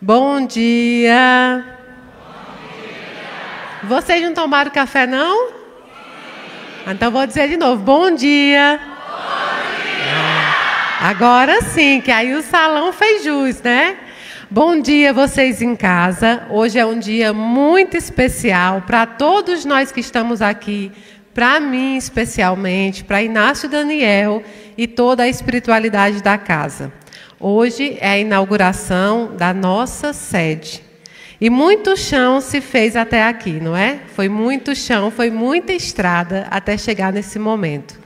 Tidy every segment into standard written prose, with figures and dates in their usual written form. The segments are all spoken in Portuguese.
Bom dia. Vocês não tomaram café, não? Então vou dizer de novo. Bom dia. Agora sim, que aí o salão fez jus, né? Bom dia vocês em casa. Hoje é um dia muito especial para todos nós que estamos aqui, para mim especialmente, para Inácio Daniel e toda a espiritualidade da casa. Hoje é a inauguração da nossa sede. E muito chão se fez até aqui, não é? Foi muito chão, foi muita estrada até chegar nesse momento.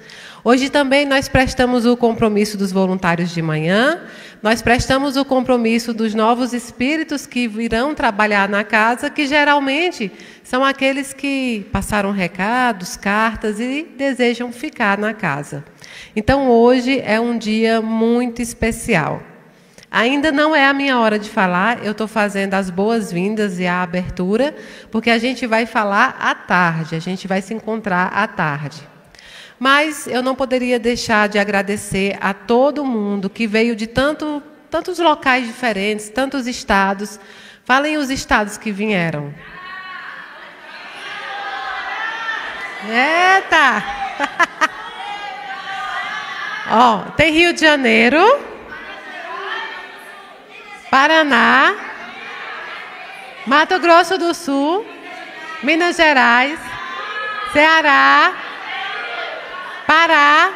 Hoje também nós prestamos o compromisso dos voluntários de manhã, nós prestamos o compromisso dos novos espíritos que virão trabalhar na casa, que geralmente são aqueles que passaram recados, cartas e desejam ficar na casa. Então hoje é um dia muito especial. Ainda não é a minha hora de falar, eu estou fazendo as boas-vindas e a abertura, porque a gente vai falar à tarde, a gente vai se encontrar à tarde. Mas eu não poderia deixar de agradecer a todo mundo que veio de tantos locais diferentes, tantos estados. Falem os estados que vieram. Eita! Ó, tem Rio de Janeiro, Paraná, Mato Grosso do Sul, Minas Gerais, Ceará, Pará,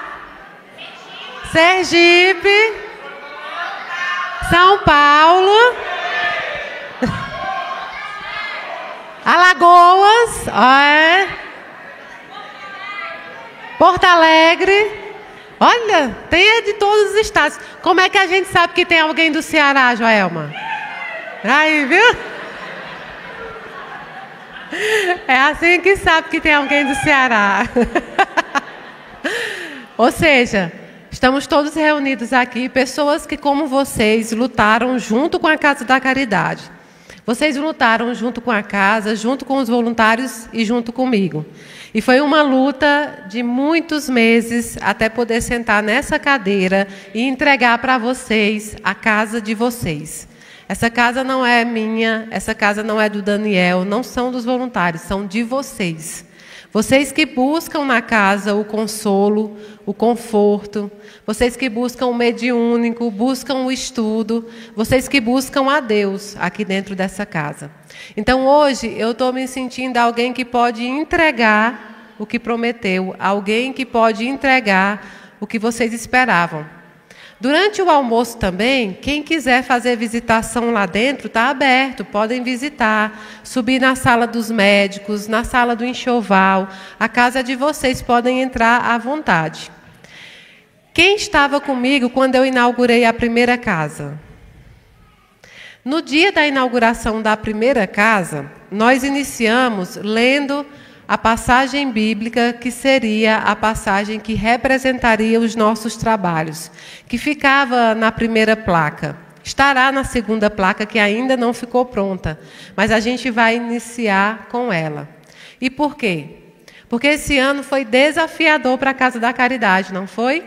Sergipe, São Paulo, Alagoas, Porto Alegre. Olha, tem de todos os estados. Como é que a gente sabe que tem alguém do Ceará, Joelma? Aí, viu? É assim que sabe que tem alguém do Ceará. Ou seja, estamos todos reunidos aqui, pessoas que, como vocês, lutaram junto com a Casa da Caridade. Vocês lutaram junto com a casa, junto com os voluntários e junto comigo. E foi uma luta de muitos meses até poder sentar nessa cadeira e entregar para vocês a casa de vocês. Essa casa não é minha, essa casa não é do Daniel, não são dos voluntários, são de vocês. Vocês que buscam na casa o consolo, o conforto, vocês que buscam o mediúnico, buscam o estudo, vocês que buscam a Deus aqui dentro dessa casa. Então hoje eu estou me sentindo alguém que pode entregar o que prometeu, alguém que pode entregar o que vocês esperavam. Durante o almoço também, quem quiser fazer visitação lá dentro, está aberto, podem visitar, subir na sala dos médicos, na sala do enxoval, a casa de vocês, podem entrar à vontade. Quem estava comigo quando eu inaugurei a primeira casa? No dia da inauguração da primeira casa, nós iniciamos lendo a passagem bíblica, que seria a passagem que representaria os nossos trabalhos, que ficava na primeira placa. Estará na segunda placa, que ainda não ficou pronta, mas a gente vai iniciar com ela. E por quê? Porque esse ano foi desafiador para a Casa da Caridade, não foi?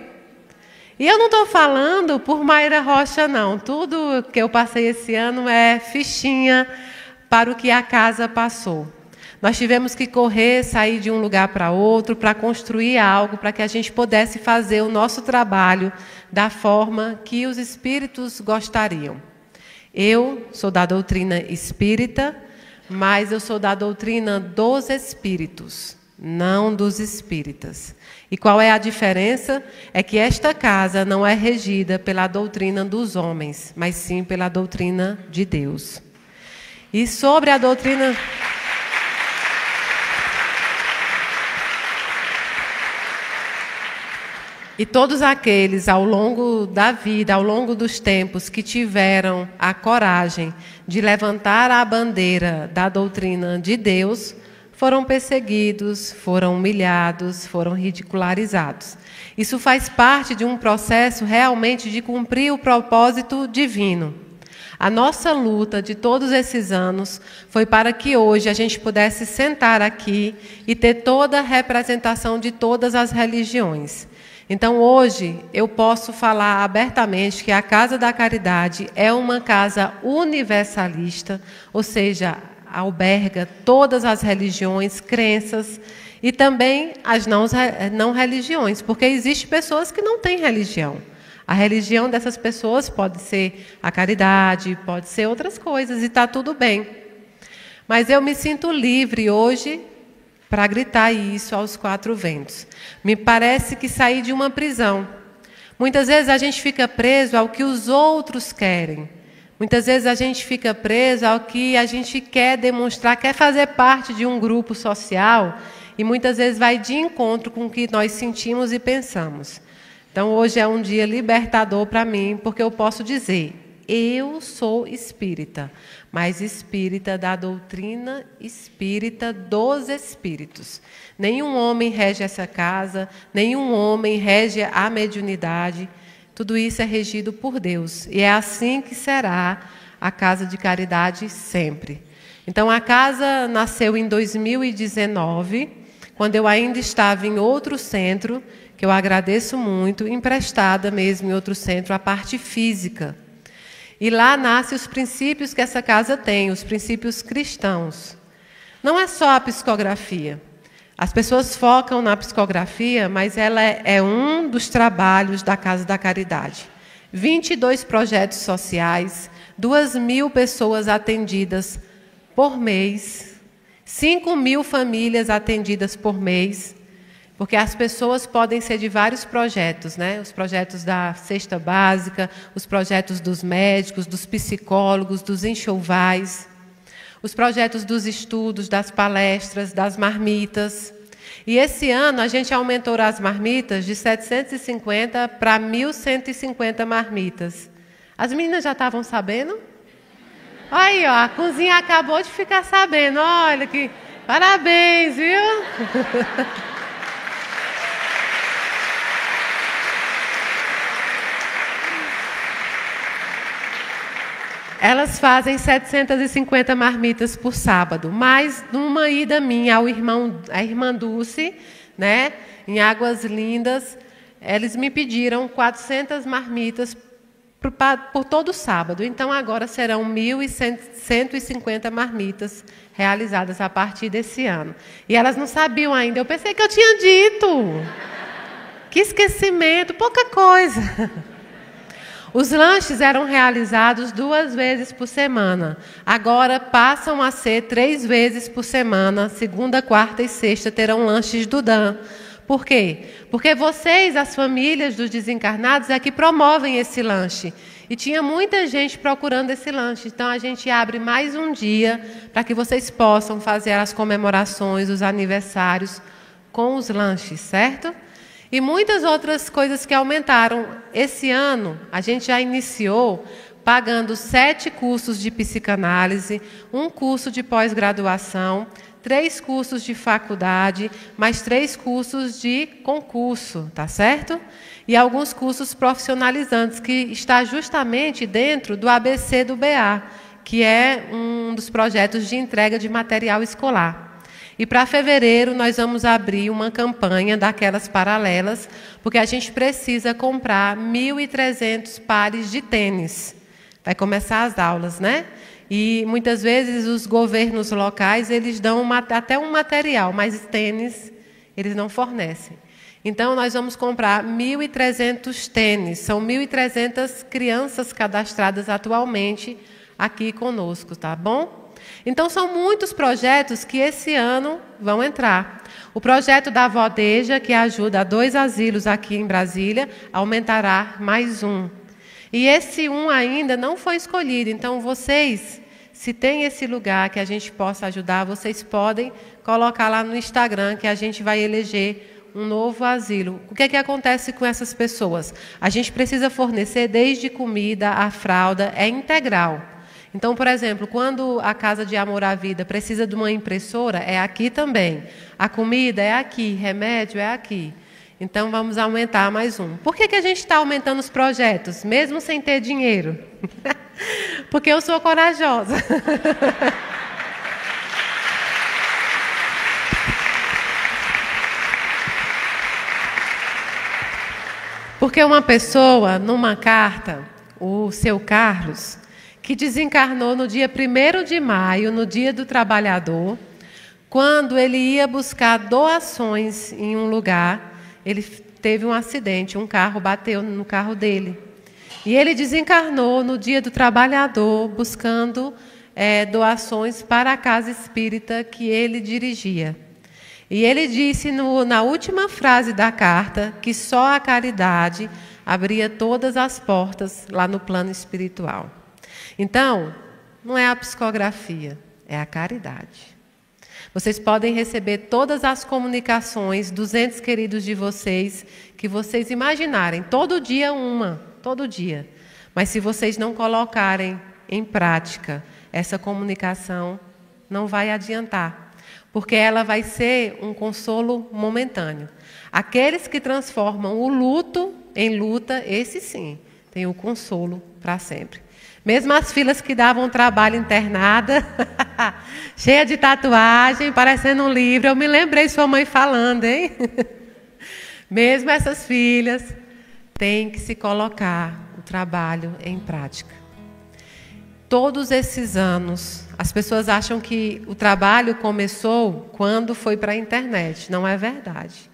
E eu não estou falando por Mayra Rocha, não. Tudo que eu passei esse ano é fichinha para o que a casa passou. Nós tivemos que correr, sair de um lugar para outro, para construir algo, para que a gente pudesse fazer o nosso trabalho da forma que os espíritos gostariam. Eu sou da doutrina espírita, mas eu sou da doutrina dos espíritos, não dos espíritas. E qual é a diferença? É que esta casa não é regida pela doutrina dos homens, mas sim pela doutrina de Deus. E sobre a doutrina... E todos aqueles, ao longo da vida, ao longo dos tempos, que tiveram a coragem de levantar a bandeira da doutrina de Deus, foram perseguidos, foram humilhados, foram ridicularizados. Isso faz parte de um processo realmente de cumprir o propósito divino. A nossa luta de todos esses anos foi para que hoje a gente pudesse sentar aqui e ter toda a representação de todas as religiões. Então, hoje, eu posso falar abertamente que a Casa da Caridade é uma casa universalista, ou seja, alberga todas as religiões, crenças e também as não religiões, porque existem pessoas que não têm religião. A religião dessas pessoas pode ser a caridade, pode ser outras coisas, e está tudo bem. Mas eu me sinto livre hoje para gritar isso aos quatro ventos. Me parece que saí de uma prisão. Muitas vezes a gente fica preso ao que os outros querem. Muitas vezes a gente fica preso ao que a gente quer demonstrar, quer fazer parte de um grupo social, e muitas vezes vai de encontro com o que nós sentimos e pensamos. Então, hoje é um dia libertador para mim, porque eu posso dizer, eu sou espírita, mas espírita da doutrina espírita dos espíritos. Nenhum homem rege essa casa, nenhum homem rege a mediunidade. Tudo isso é regido por Deus. E é assim que será a Casa de Caridade sempre. Então, a casa nasceu em 2019, quando eu ainda estava em outro centro, que eu agradeço muito, emprestada mesmo em outro centro, a parte física. E lá nascem os princípios que essa casa tem, os princípios cristãos. Não é só a psicografia. As pessoas focam na psicografia, mas ela é um dos trabalhos da Casa da Caridade. 22 projetos sociais, 2.000 pessoas atendidas por mês, 5.000 famílias atendidas por mês, porque as pessoas podem ser de vários projetos, né? Os projetos da cesta básica, os projetos dos médicos, dos psicólogos, dos enxovais, os projetos dos estudos, das palestras, das marmitas. E esse ano a gente aumentou as marmitas de 750 para 1.150 marmitas. As meninas já estavam sabendo? Aí, ó, a cozinha acabou de ficar sabendo. Olha que parabéns, viu? Elas fazem 750 marmitas por sábado, mas numa ida minha à irmã Dulce, né, em Águas Lindas, eles me pediram 400 marmitas por todo sábado. Então, agora serão 1.150 marmitas realizadas a partir desse ano. E elas não sabiam ainda. Eu pensei que eu tinha dito. Que esquecimento, pouca coisa. Os lanches eram realizados 2 vezes por semana. Agora passam a ser 3 vezes por semana. Segunda, quarta e sexta terão lanches do DAM. Por quê? Porque vocês, as famílias dos desencarnados, é que promovem esse lanche. E tinha muita gente procurando esse lanche. Então, a gente abre mais um dia para que vocês possam fazer as comemorações, os aniversários com os lanches, certo? E muitas outras coisas que aumentaram. Esse ano, a gente já iniciou pagando 7 cursos de psicanálise, 1 curso de pós-graduação, 3 cursos de faculdade, mais 3 cursos de concurso, tá certo? E alguns cursos profissionalizantes, que está justamente dentro do ABC do BA, que é um dos projetos de entrega de material escolar. E para fevereiro nós vamos abrir uma campanha daquelas paralelas, porque a gente precisa comprar 1.300 pares de tênis. Vai começar as aulas, né? E muitas vezes os governos locais, eles dão até um material, mas tênis eles não fornecem. Então, nós vamos comprar 1.300 tênis. São 1.300 crianças cadastradas atualmente aqui conosco, tá bom? Então, são muitos projetos que esse ano vão entrar. O projeto da Vodeja, que ajuda a 2 asilos aqui em Brasília, aumentará mais 1. E esse 1 ainda não foi escolhido. Então, vocês, se tem esse lugar que a gente possa ajudar, vocês podem colocar lá no Instagram, que a gente vai eleger um novo asilo. O que é que acontece com essas pessoas? A gente precisa fornecer desde comida, a fralda, é integral. Então, por exemplo, quando a Casa de Amor à Vida precisa de uma impressora, é aqui também. A comida é aqui, remédio é aqui. Então, vamos aumentar mais 1. Por que a gente está aumentando os projetos, mesmo sem ter dinheiro? Porque eu sou corajosa. Porque uma pessoa, numa carta, o seu Carlos, que desencarnou no dia 1º de maio, no Dia do Trabalhador, quando ele ia buscar doações em um lugar, ele teve um acidente, um carro bateu no carro dele. E ele desencarnou no Dia do Trabalhador, buscando doações para a casa espírita que ele dirigia. E ele disse na última frase da carta que só a caridade abria todas as portas lá no plano espiritual. Então, não é a psicografia, é a caridade. Vocês podem receber todas as comunicações dos entes queridos de vocês que vocês imaginarem, todo dia uma, todo dia. Mas se vocês não colocarem em prática essa comunicação, não vai adiantar, porque ela vai ser um consolo momentâneo. Aqueles que transformam o luto em luta, esse sim, tem o consolo para sempre. Mesmo as filhas que davam trabalho internada, cheia de tatuagem, parecendo um livro. Eu me lembrei sua mãe falando, hein? Mesmo essas filhas têm que se colocar o trabalho em prática. Todos esses anos, as pessoas acham que o trabalho começou quando foi para a internet. Não é verdade.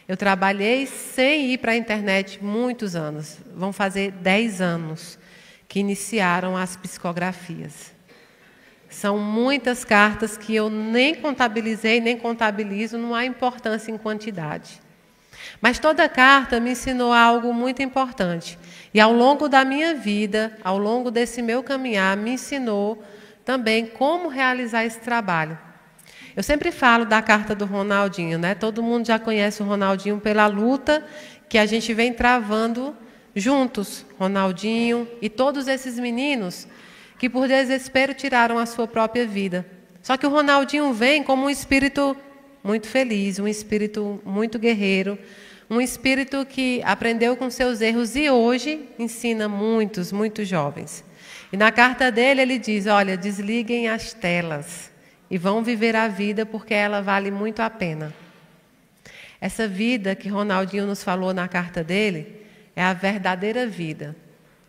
Eu trabalhei sem ir para a internet muitos anos. Vão fazer 10 anos que iniciaram as psicografias. São muitas cartas que eu nem contabilizei, nem contabilizo, não há importância em quantidade. Mas toda carta me ensinou algo muito importante. E ao longo da minha vida, ao longo desse meu caminhar, me ensinou também como realizar esse trabalho. Eu sempre falo da carta do Ronaldinho, né? Todo mundo já conhece o Ronaldinho pela luta que a gente vem travando juntos, Ronaldinho e todos esses meninos que por desespero tiraram a sua própria vida. Só que o Ronaldinho vem como um espírito muito feliz, um espírito muito guerreiro, um espírito que aprendeu com seus erros e hoje ensina muitos jovens. E na carta dele ele diz, olha, desliguem as telas e vão viver a vida porque ela vale muito a pena. Essa vida que Ronaldinho nos falou na carta dele é a verdadeira vida.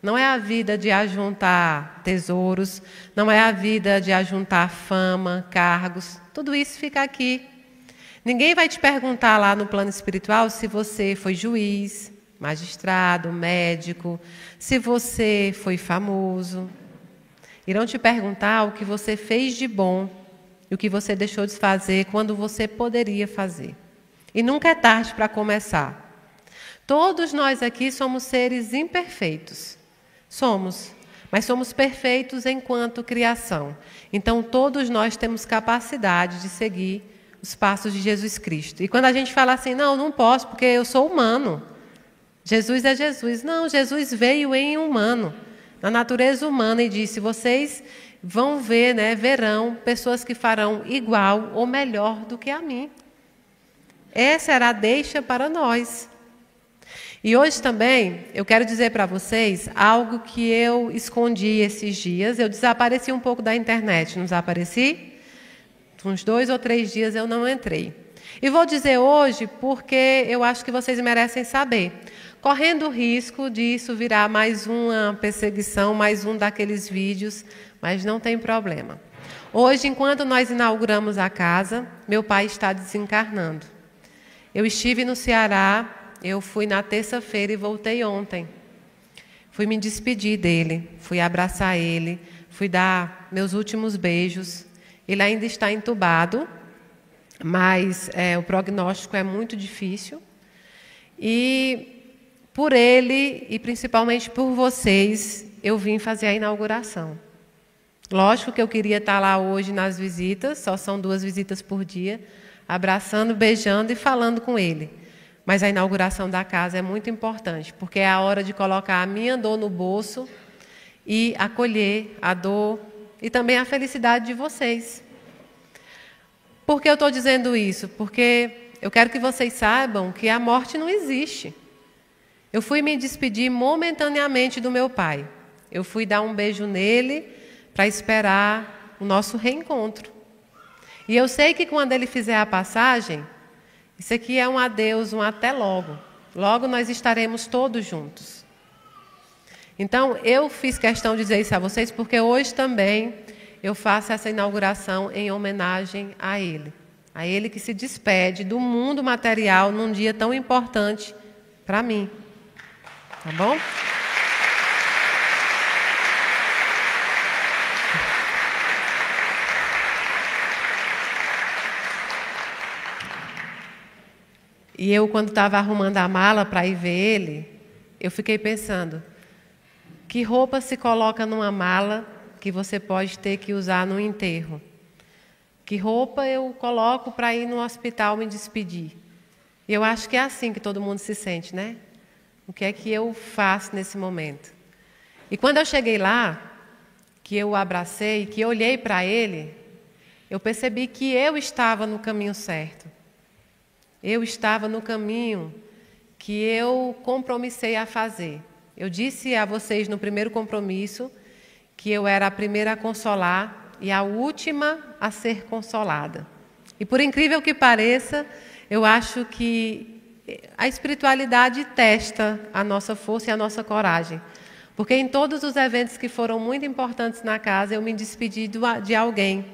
Não é a vida de ajuntar tesouros, não é a vida de ajuntar fama, cargos, tudo isso fica aqui. Ninguém vai te perguntar lá no plano espiritual se você foi juiz, magistrado, médico, se você foi famoso. Irão te perguntar o que você fez de bom e o que você deixou de fazer quando você poderia fazer. E nunca é tarde para começar. Todos nós aqui somos seres imperfeitos. Somos, mas somos perfeitos enquanto criação. Então, todos nós temos capacidade de seguir os passos de Jesus Cristo. E quando a gente fala assim, não posso porque eu sou humano. Jesus é Jesus. Não, Jesus veio em humano, na natureza humana e disse, vocês vão ver, verão pessoas que farão igual ou melhor do que a mim. Essa era a deixa para nós. E hoje também eu quero dizer para vocês algo que eu escondi esses dias. Eu desapareci um pouco da internet, não desapareci? Uns 2 ou 3 dias eu não entrei. E vou dizer hoje porque eu acho que vocês merecem saber. Correndo o risco disso virar mais uma perseguição, mais um daqueles vídeos, mas não tem problema. Hoje, enquanto nós inauguramos a casa, meu pai está desencarnando. Eu estive no Ceará. Eu fui na terça-feira e voltei ontem. Fui me despedir dele, fui abraçar ele, fui dar meus últimos beijos. Ele ainda está entubado, mas o prognóstico é muito difícil. E por ele, e principalmente por vocês, eu vim fazer a inauguração. Lógico que eu queria estar lá hoje nas visitas, só são 2 visitas por dia, abraçando, beijando e falando com ele. Mas a inauguração da casa é muito importante, porque é a hora de colocar a minha dor no bolso e acolher a dor e também a felicidade de vocês. Por que eu estou dizendo isso? Porque eu quero que vocês saibam que a morte não existe. Eu fui me despedir momentaneamente do meu pai. Eu fui dar um beijo nele para esperar o nosso reencontro. E eu sei que quando ele fizer a passagem, isso aqui é um adeus, um até logo. Logo nós estaremos todos juntos. Então, eu fiz questão de dizer isso a vocês, porque hoje também eu faço essa inauguração em homenagem a ele que se despede do mundo material num dia tão importante para mim. Tá bom? E eu, quando estava arrumando a mala para ir ver ele, eu fiquei pensando, que roupa se coloca numa mala que você pode ter que usar no enterro? Que roupa eu coloco para ir no hospital me despedir? E eu acho que é assim que todo mundo se sente, né? O que é que eu faço nesse momento? E quando eu cheguei lá, que eu o abracei, que eu olhei para ele, eu percebi que eu estava no caminho certo. Eu estava no caminho que eu compromissei a fazer. Eu disse a vocês no primeiro compromisso que eu era a primeira a consolar e a última a ser consolada. E por incrível que pareça, eu acho que a espiritualidade testa a nossa força e a nossa coragem. Porque em todos os eventos que foram muito importantes na casa, eu me despedi de alguém.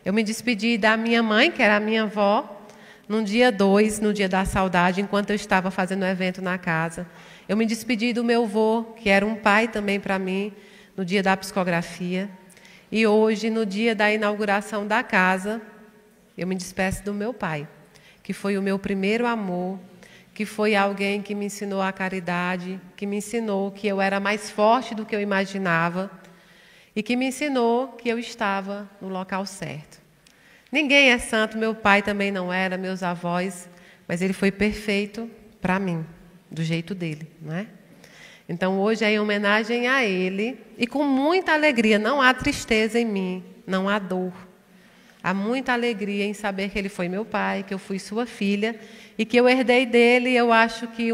Eu me despedi da minha mãe, que era a minha avó, no dia 2, no dia da saudade, enquanto eu estava fazendo o evento na casa. Eu me despedi do meu avô, que era um pai também para mim, no dia da psicografia. E hoje, no dia da inauguração da casa, eu me despeço do meu pai, que foi o meu primeiro amor, que foi alguém que me ensinou a caridade, que me ensinou que eu era mais forte do que eu imaginava e que me ensinou que eu estava no local certo. Ninguém é santo, meu pai também não era, meus avós, mas ele foi perfeito para mim, do jeito dele, não é? Então hoje é em homenagem a ele e com muita alegria, não há tristeza em mim, não há dor. Há muita alegria em saber que ele foi meu pai, que eu fui sua filha e que eu herdei dele, eu acho que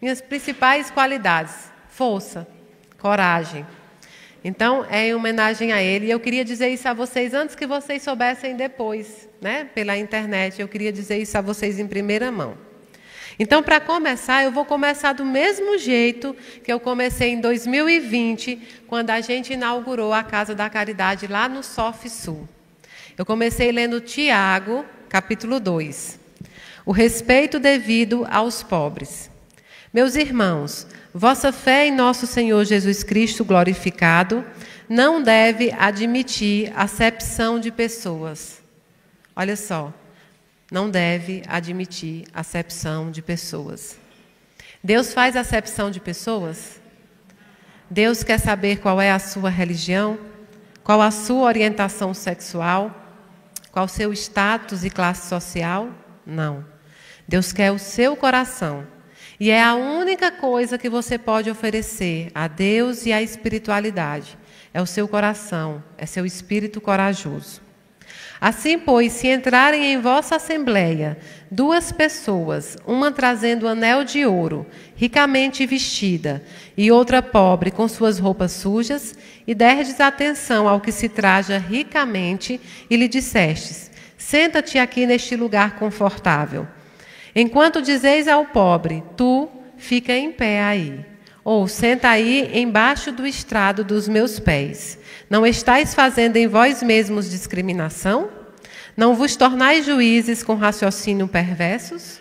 minhas principais qualidades, força, coragem. Então, é em homenagem a ele. E eu queria dizer isso a vocês antes que vocês soubessem depois, né? Pela internet. Eu queria dizer isso a vocês em primeira mão. Então, para começar, eu vou começar do mesmo jeito que eu comecei em 2020, quando a gente inaugurou a Casa da Caridade lá no SOF Sul. Eu comecei lendo Tiago, capítulo 2. O respeito devido aos pobres. Meus irmãos, vossa fé em nosso Senhor Jesus Cristo glorificado não deve admitir acepção de pessoas. Olha só, não deve admitir acepção de pessoas. Deus faz acepção de pessoas? Deus quer saber qual é a sua religião, qual a sua orientação sexual, qual o seu status e classe social? Não. Deus quer o seu coração. E é a única coisa que você pode oferecer a Deus e à espiritualidade. É o seu coração, é seu espírito corajoso. Assim, pois, se entrarem em vossa assembleia 2 pessoas, uma trazendo anel de ouro, ricamente vestida, e outra pobre, com suas roupas sujas, e derdes atenção ao que se traja ricamente, e lhe dissestes, senta-te aqui neste lugar confortável. Enquanto dizeis ao pobre, tu fica em pé aí, ou senta aí embaixo do estrado dos meus pés. Não estáis fazendo em vós mesmos discriminação? Não vos tornais juízes com raciocínio perversos?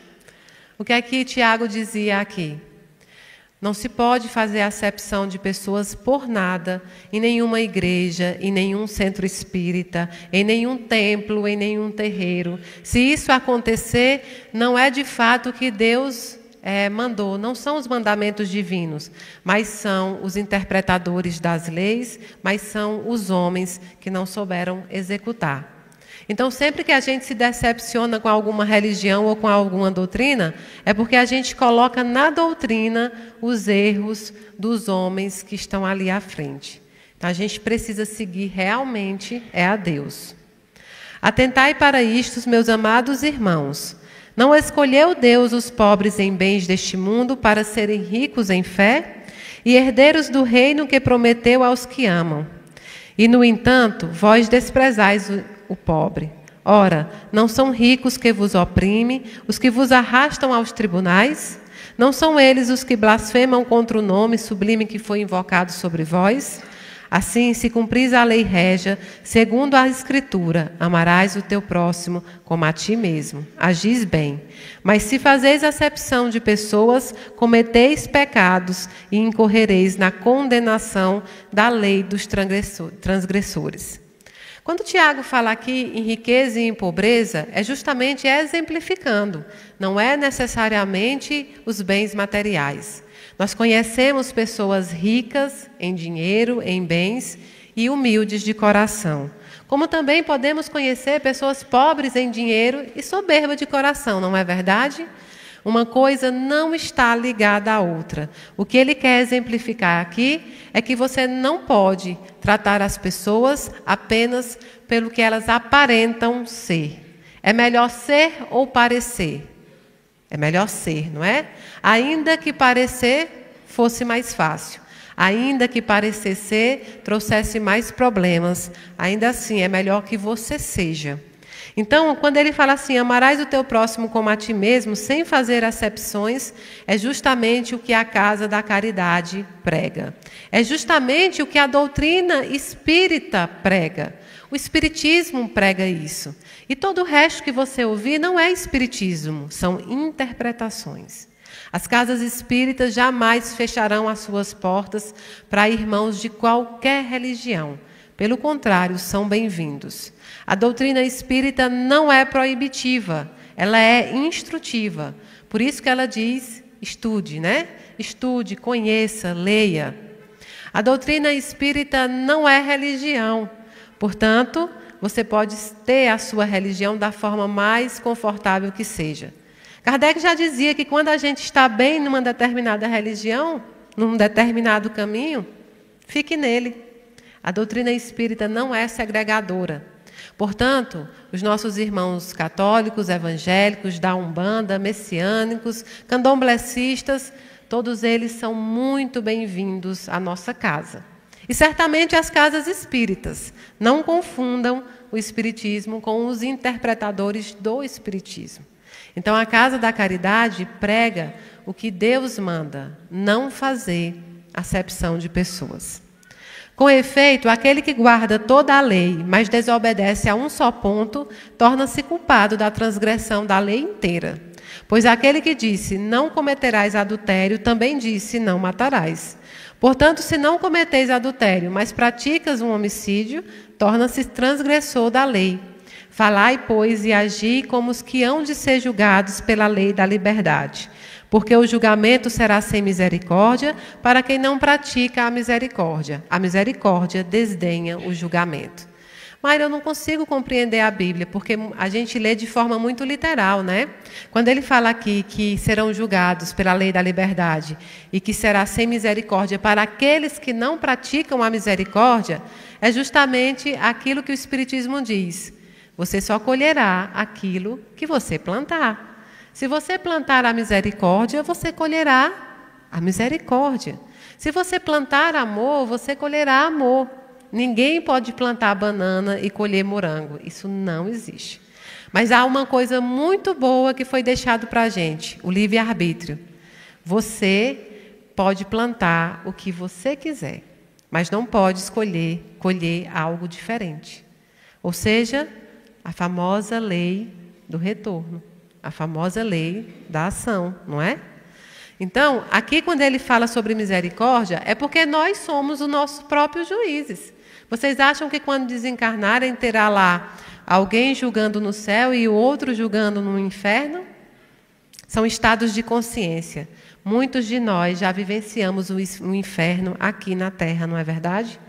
O que é que Tiago dizia aqui? Não se pode fazer acepção de pessoas por nada, em nenhuma igreja, em nenhum centro espírita, em nenhum templo, em nenhum terreiro. Se isso acontecer, não é de fato que Deus mandou, não são os mandamentos divinos, mas são os interpretadores das leis, mas são os homens que não souberam executar. Então, sempre que a gente se decepciona com alguma religião ou com alguma doutrina, é porque a gente coloca na doutrina os erros dos homens que estão ali à frente. Então, a gente precisa seguir realmente a Deus. Atentai para isto, meus amados irmãos. Não escolheu Deus os pobres em bens deste mundo para serem ricos em fé e herdeiros do reino que prometeu aos que amam. E, no entanto, vós desprezais o pobre. Ora, não são ricos que vos oprimem, os que vos arrastam aos tribunais? Não são eles os que blasfemam contra o nome sublime que foi invocado sobre vós? Assim, se cumpris a lei régia, segundo a Escritura, amarás o teu próximo como a ti mesmo. Agis bem. Mas se fazeis acepção de pessoas, cometeis pecados e incorrereis na condenação da lei dos transgressores. Quando Tiago fala aqui em riqueza e em pobreza, é justamente exemplificando, não é necessariamente os bens materiais. Nós conhecemos pessoas ricas em dinheiro, em bens e humildes de coração. Como também podemos conhecer pessoas pobres em dinheiro e soberbas de coração, não é verdade? Uma coisa não está ligada à outra. O que ele quer exemplificar aqui é que você não pode tratar as pessoas apenas pelo que elas aparentam ser. É melhor ser ou parecer? É melhor ser, não é? Ainda que parecer fosse mais fácil. Ainda que parecer ser trouxesse mais problemas. Ainda assim, é melhor que você seja. Então, quando ele fala assim, amarás o teu próximo como a ti mesmo, sem fazer acepções, é justamente o que a casa da caridade prega. É justamente o que a doutrina espírita prega. O espiritismo prega isso. E todo o resto que você ouvir não é espiritismo, são interpretações. As casas espíritas jamais fecharão as suas portas para irmãos de qualquer religião. Pelo contrário, são bem-vindos. A doutrina espírita não é proibitiva, ela é instrutiva. Por isso que ela diz, estude, né? Estude, conheça, leia. A doutrina espírita não é religião. Portanto, você pode ter a sua religião da forma mais confortável que seja. Kardec já dizia que quando a gente está bem numa determinada religião, num determinado caminho, fique nele. A doutrina espírita não é segregadora. Portanto, os nossos irmãos católicos, evangélicos, da Umbanda, messiânicos, candomblecistas, todos eles são muito bem-vindos à nossa casa. E certamente as casas espíritas. Não confundam o espiritismo com os interpretadores do espiritismo. Então, a Casa da Caridade prega o que Deus manda, não fazer acepção de pessoas. Com efeito, aquele que guarda toda a lei, mas desobedece a um só ponto, torna-se culpado da transgressão da lei inteira. Pois aquele que disse, não cometerás adultério, também disse, não matarás. Portanto, se não cometeis adultério, mas praticas um homicídio, torna-se transgressor da lei. Falai, pois, e agi como os que hão de ser julgados pela lei da liberdade. Porque o julgamento será sem misericórdia para quem não pratica a misericórdia. A misericórdia desdenha o julgamento. Mas eu não consigo compreender a Bíblia, porque a gente lê de forma muito literal, né? Quando ele fala aqui que serão julgados pela lei da liberdade e que será sem misericórdia para aqueles que não praticam a misericórdia, é justamente aquilo que o Espiritismo diz. Você só colherá aquilo que você plantar. Se você plantar a misericórdia, você colherá a misericórdia. Se você plantar amor, você colherá amor. Ninguém pode plantar banana e colher morango. Isso não existe. Mas há uma coisa muito boa que foi deixado para a gente, o livre-arbítrio. Você pode plantar o que você quiser, mas não pode escolher colher algo diferente. Ou seja, a famosa lei do retorno. A famosa lei da ação, não é? Então, aqui quando ele fala sobre misericórdia, é porque nós somos os nossos próprios juízes. Vocês acham que quando desencarnarem terá lá alguém julgando no céu e o outro julgando no inferno? São estados de consciência. Muitos de nós já vivenciamos o inferno aqui na Terra, não é verdade?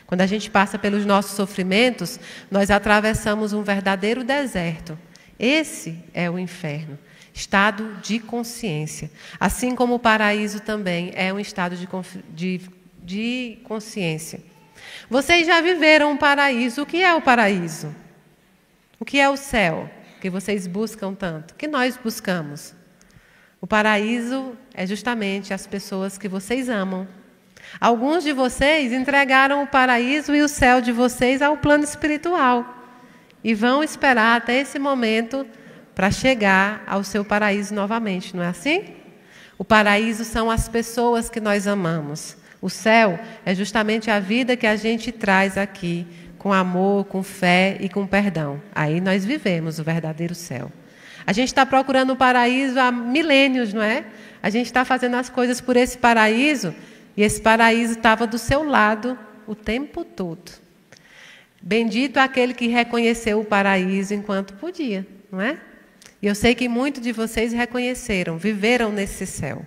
Quando a gente passa pelos nossos sofrimentos, nós atravessamos um verdadeiro deserto. Esse é o inferno, estado de consciência. Assim como o paraíso também é um estado de consciência. Vocês já viveram um paraíso. O que é o paraíso? O que é o céu, que vocês buscam tanto? Que nós buscamos? O paraíso é justamente as pessoas que vocês amam. Alguns de vocês entregaram o paraíso e o céu de vocês ao plano espiritual. e vão esperar até esse momento para chegar ao seu paraíso novamente, não é assim? O paraíso são as pessoas que nós amamos. O céu é justamente a vida que a gente traz aqui, com amor, com fé e com perdão. Aí nós vivemos o verdadeiro céu. A gente está procurando o paraíso há milênios, não é? A gente está fazendo as coisas por esse paraíso, e esse paraíso estava do seu lado o tempo todo. Bendito aquele que reconheceu o paraíso enquanto podia, não é? E eu sei que muitos de vocês reconheceram, viveram nesse céu.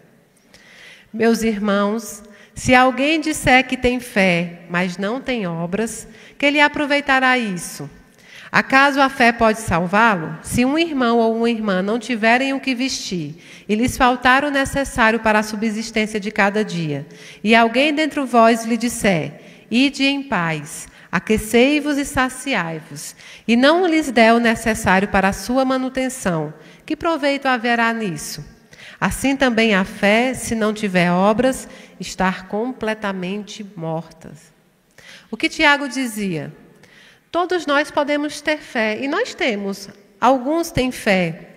Meus irmãos, se alguém disser que tem fé, mas não tem obras, que lhe aproveitará isso? Acaso a fé pode salvá-lo? Se um irmão ou uma irmã não tiverem o que vestir, e lhes faltar o necessário para a subsistência de cada dia, e alguém dentre vós lhe disser, ide em paz, aquecei-vos e saciai-vos, e não lhes der o necessário para a sua manutenção, que proveito haverá nisso? Assim também a fé, se não tiver obras, está completamente morta. O que Tiago dizia? Todos nós podemos ter fé, e nós temos. Alguns têm fé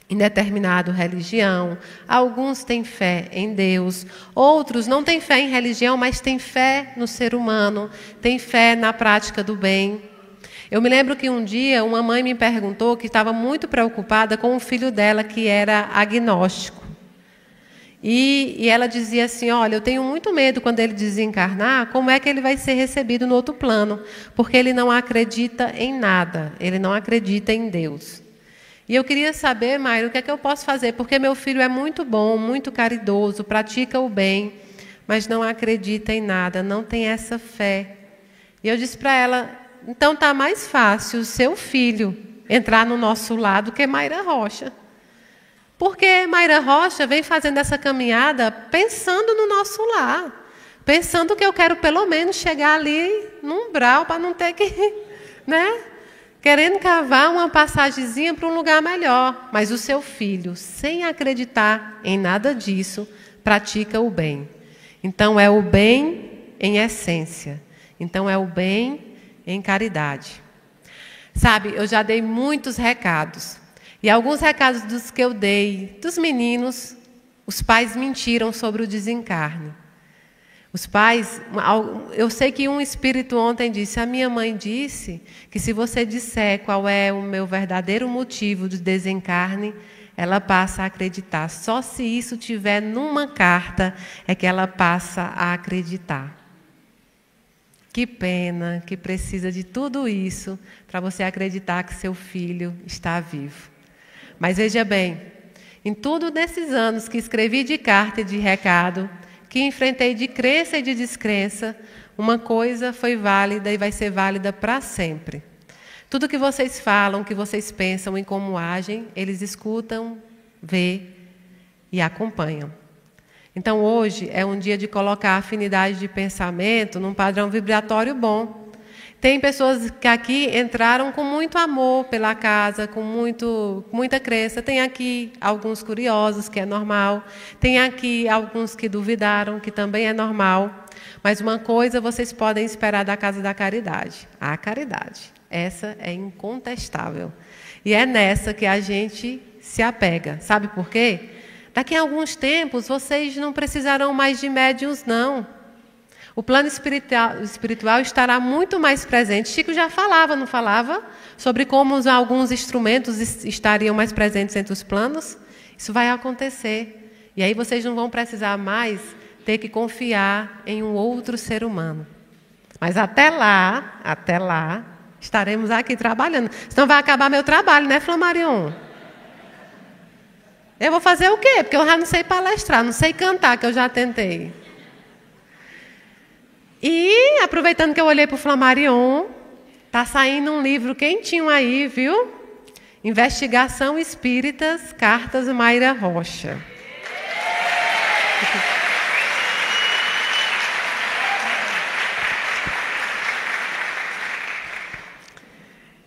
em determinada religião, alguns têm fé em Deus, outros não têm fé em religião, mas têm fé no ser humano, têm fé na prática do bem. Eu me lembro que um dia uma mãe me perguntou que estava muito preocupada com o filho dela que era agnóstico. E ela dizia assim, olha, eu tenho muito medo quando ele desencarnar, como é que ele vai ser recebido no outro plano? Porque ele não acredita em nada, ele não acredita em Deus. E eu queria saber, Mayra, o que é que eu posso fazer? Porque meu filho é muito bom, muito caridoso, pratica o bem, mas não acredita em nada, não tem essa fé. E eu disse para ela, então está mais fácil o seu filho entrar no nosso lado que Mayra Rocha. Porque Mayra Rocha vem fazendo essa caminhada pensando no nosso lar. Pensando que eu quero pelo menos chegar ali no umbral para não ter que, né? Querendo cavar uma passagemzinha para um lugar melhor. Mas o seu filho, sem acreditar em nada disso, pratica o bem. Então é o bem em essência. Então é o bem em caridade. Sabe, eu já dei muitos recados. E alguns recados dos que eu dei, dos meninos, os pais mentiram sobre o desencarne. Os pais, eu sei que um espírito ontem disse, a minha mãe disse que se você disser qual é o meu verdadeiro motivo do desencarne, ela passa a acreditar. Só se isso tiver numa carta é que ela passa a acreditar. Que pena que precisa de tudo isso para você acreditar que seu filho está vivo. Mas veja bem, em tudo desses anos que escrevi de carta e de recado, que enfrentei de crença e de descrença, uma coisa foi válida e vai ser válida para sempre. Tudo que vocês falam, que vocês pensam e como agem, eles escutam, vê e acompanham. Então hoje é um dia de colocar a afinidade de pensamento num padrão vibratório bom. Tem pessoas que aqui entraram com muito amor pela casa, com muita crença. Tem aqui alguns curiosos, que é normal. Tem aqui alguns que duvidaram, que também é normal. Mas uma coisa vocês podem esperar da Casa da Caridade. A caridade. Essa é incontestável. E é nessa que a gente se apega. Sabe por quê? Daqui a alguns tempos, vocês não precisarão mais de médiuns, não. O plano espiritual estará muito mais presente. Chico já falava, não falava? Sobre como alguns instrumentos estariam mais presentes entre os planos. Isso vai acontecer. E aí vocês não vão precisar mais ter que confiar em um outro ser humano. Mas até lá, estaremos aqui trabalhando. Senão vai acabar meu trabalho, né, Flamarion? Eu vou fazer o quê? Porque eu já não sei palestrar, não sei cantar, que eu já tentei. E, aproveitando que eu olhei para o Flamarion, está saindo um livro quentinho aí, viu? Investigação Espíritas, Cartas Mayra Rocha.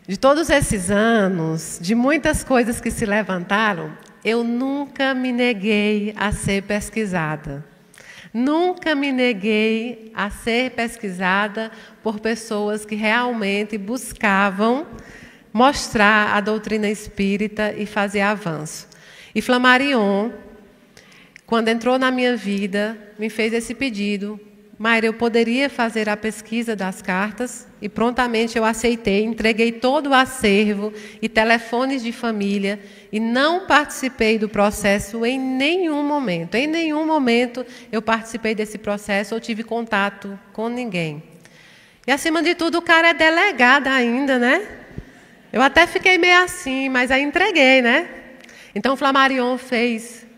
De todos esses anos, de muitas coisas que se levantaram, eu nunca me neguei a ser pesquisada. Nunca me neguei a ser pesquisada por pessoas que realmente buscavam mostrar a doutrina espírita e fazer avanço. E Flammarion, quando entrou na minha vida, me fez esse pedido: Mayra, eu poderia fazer a pesquisa das cartas? E prontamente eu aceitei, entreguei todo o acervo e telefones de família e não participei do processo em nenhum momento. Em nenhum momento eu participei desse processo ou tive contato com ninguém. E acima de tudo o cara é delegado ainda, né? Eu até fiquei meio assim, mas aí entreguei, né? Então Flammarion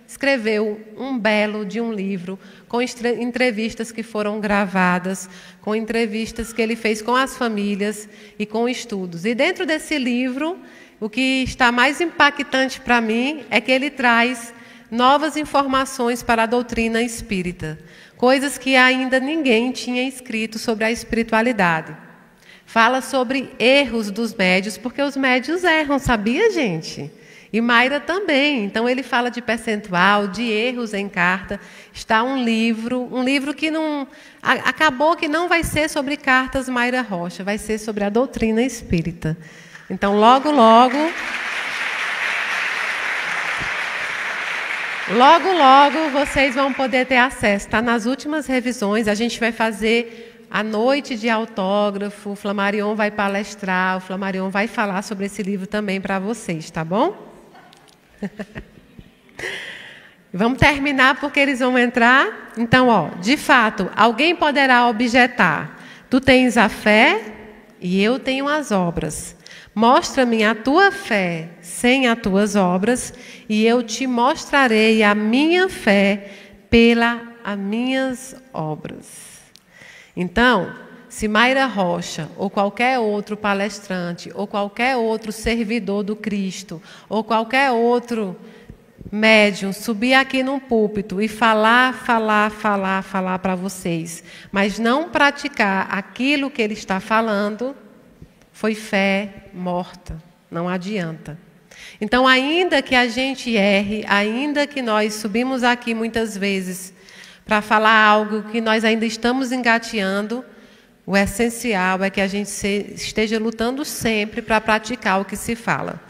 escreveu um belo de um livro com entrevistas que foram gravadas, com entrevistas que ele fez com as famílias e com estudos. E dentro desse livro, o que está mais impactante para mim é que ele traz novas informações para a doutrina espírita, coisas que ainda ninguém tinha escrito sobre a espiritualidade. Fala sobre erros dos médios, porque os médios erram, sabia, gente? E Mayra também. Então ele fala de percentual, de erros em carta. Está um livro que não acabou que não vai ser sobre cartas Mayra Rocha, vai ser sobre a doutrina espírita. Então logo vocês vão poder ter acesso. Está nas últimas revisões. A gente vai fazer a noite de autógrafo. O Flammarion vai palestrar. O Flammarion vai falar sobre esse livro também para vocês, tá bom? Vamos terminar porque eles vão entrar. Então, de fato, alguém poderá objetar: tu tens a fé e eu tenho as obras. Mostra-me a tua fé sem as tuas obras e eu te mostrarei a minha fé pelas minhas obras. Então, se Mayra Rocha, ou qualquer outro palestrante, ou qualquer outro servidor do Cristo, ou qualquer outro médium subir aqui num púlpito e falar para vocês, mas não praticar aquilo que ele está falando, foi fé morta, não adianta. Então, ainda que a gente erre, ainda que nós subimos aqui muitas vezes para falar algo que nós ainda estamos engateando, o essencial é que a gente esteja lutando sempre para praticar o que se fala.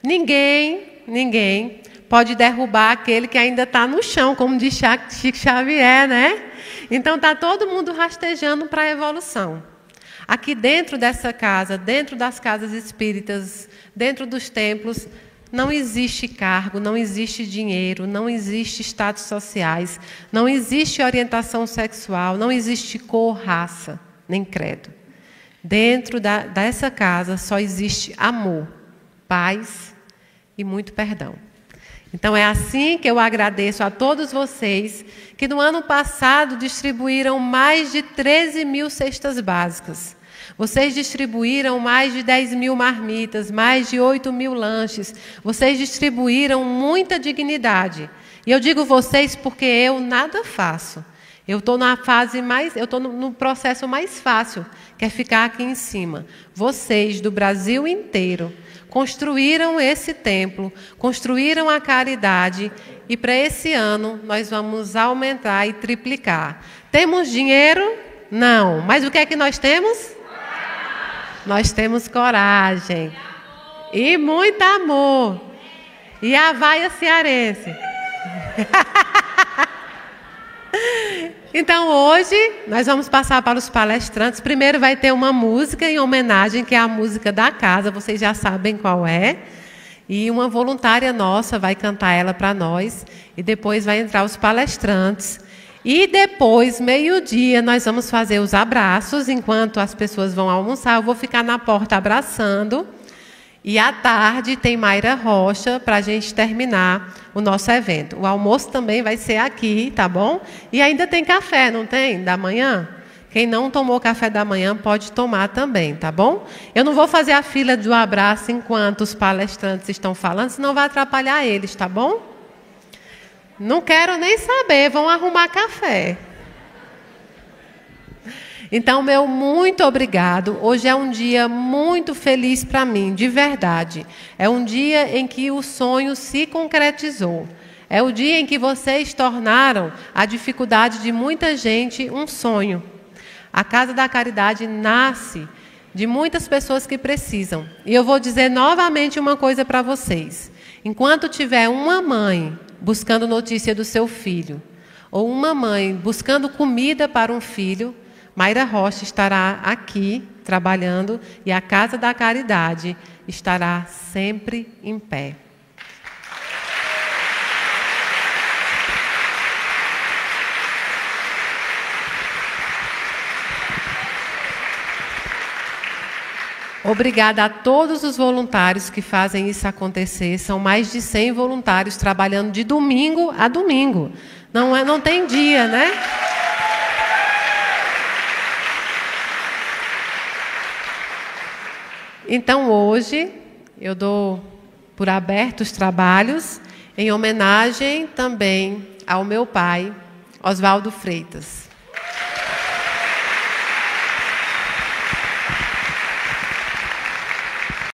Ninguém pode derrubar aquele que ainda está no chão, como diz Chico Xavier, né? Então está todo mundo rastejando para a evolução. Aqui dentro dessa casa, dentro das casas espíritas, dentro dos templos, não existe cargo, não existe dinheiro, não existe status sociais, não existe orientação sexual, não existe cor, raça, nem credo. Dentro dessa casa só existe amor, paz e muito perdão. Então é assim que eu agradeço a todos vocês que no ano passado distribuíram mais de 13 mil cestas básicas. Vocês distribuíram mais de 10 mil marmitas, mais de 8 mil lanches. Vocês distribuíram muita dignidade. E eu digo vocês porque eu nada faço. Eu estou no processo mais fácil, que é ficar aqui em cima. Vocês do Brasil inteiro construíram esse templo, construíram a caridade e para esse ano nós vamos aumentar e triplicar. Temos dinheiro? Não. Mas o que é que nós temos? Nós temos coragem e muito amor. E a vaia cearense. Então hoje nós vamos passar para os palestrantes. Primeiro vai ter uma música em homenagem, que é a música da casa, vocês já sabem qual é. E uma voluntária nossa vai cantar ela para nós. E depois vai entrar os palestrantes. E depois, meio-dia, nós vamos fazer os abraços. Enquanto as pessoas vão almoçar, eu vou ficar na porta abraçando. E à tarde tem Mayra Rocha para a gente terminar o nosso evento. O almoço também vai ser aqui, tá bom? E ainda tem café, não tem? Da manhã? Quem não tomou café da manhã pode tomar também, tá bom? Eu não vou fazer a fila do abraço enquanto os palestrantes estão falando, senão vai atrapalhar eles, tá bom? Não quero nem saber, vão arrumar café. Então, meu muito obrigado. Hoje é um dia muito feliz para mim, de verdade. É um dia em que o sonho se concretizou. É o dia em que vocês tornaram a dificuldade de muita gente um sonho. A Casa da Caridade nasce de muitas pessoas que precisam. E eu vou dizer novamente uma coisa para vocês. Enquanto tiver uma mãe buscando notícia do seu filho, ou uma mãe buscando comida para um filho, Mayra Rocha estará aqui trabalhando e a Casa da Caridade estará sempre em pé. Obrigada a todos os voluntários que fazem isso acontecer. São mais de 100 voluntários trabalhando de domingo a domingo. Não tem dia, né? Então, hoje, eu dou por aberto os trabalhos em homenagem também ao meu pai, Oswaldo Freitas.